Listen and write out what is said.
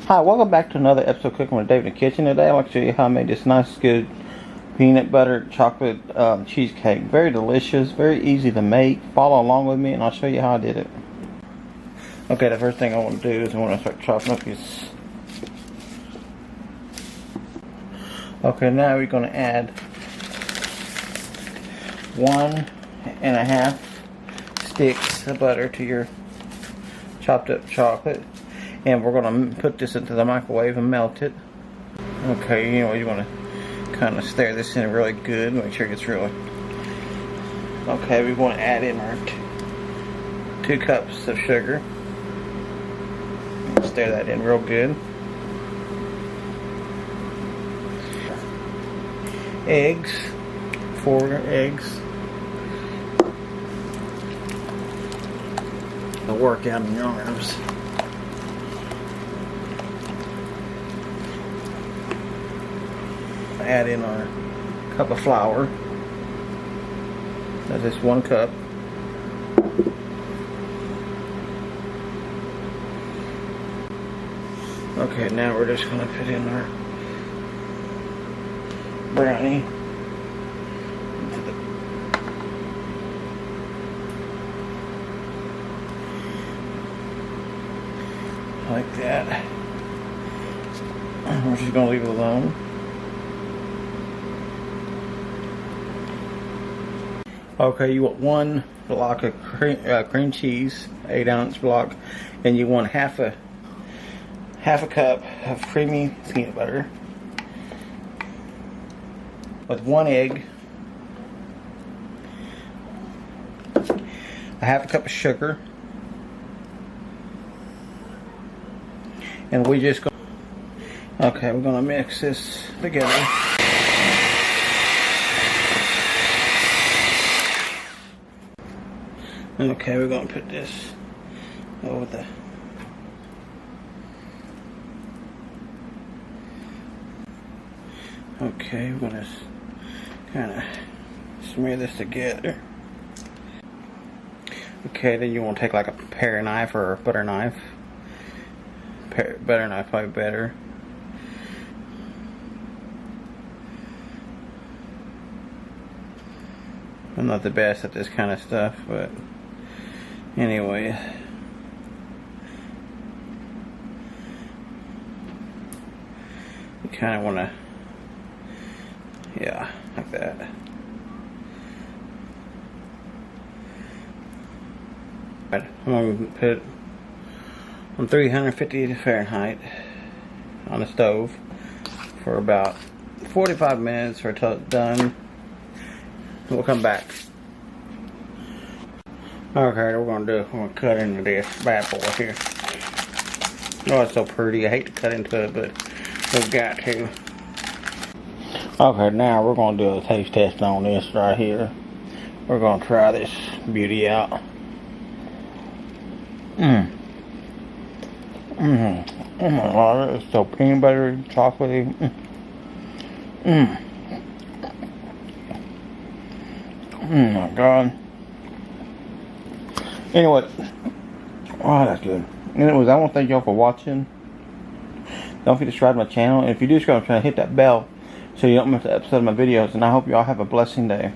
Hi, welcome back to another episode of Cooking with David in the Kitchen. Today I want to show you how I made this nice, good peanut butter chocolate cheesecake. Very delicious, very easy to make. Follow along with me and I'll show you how I did it. Okay, the first thing I want to do is I want to start chopping up these. Okay, now we're going to add 1.5 sticks of butter to your chopped up chocolate. And we're going to put this into the microwave and melt it. Okay, you want to kind of stir this in really good. Make sure it gets really... Okay, we want to add in our 2 cups of sugar. Stir that in real good. Eggs. 4 eggs. It'll work out in your arms. Add in our cup of flour. That's just 1 cup. Okay, now we're just going to put in our brownie. Like that. We're just going to leave it alone. Okay, you want 1 block of cream cheese, 8-ounce block, and you want half a cup of creamy peanut butter with 1 egg, a half a cup of sugar, and we just go. Okay, we're gonna mix this together. Okay, we're going to put this over the... Okay, we're going to kind of smear this together. Okay, then you want to take like a paring knife or a butter knife. Butter knife probably better. I'm not the best at this kind of stuff, but anyway, you kind of want to, yeah, like that. I'm going to put it on 350 Fahrenheit on the stove for about 45 minutes or till it's done. We'll come back. Okay, we're gonna cut into this bad boy here. Oh, it's so pretty. I hate to cut into it, but we've got to. Okay, now we're gonna do a taste test on this right here. We're gonna try this beauty out. Oh my god, it's so peanut buttery, chocolatey. Oh my god. Anyway, oh, that's good. Anyways, I want to thank y'all for watching. Don't forget to subscribe to my channel, and if you do subscribe, try to hit that bell so you don't miss an episode of my videos. And I hope y'all have a blessing day.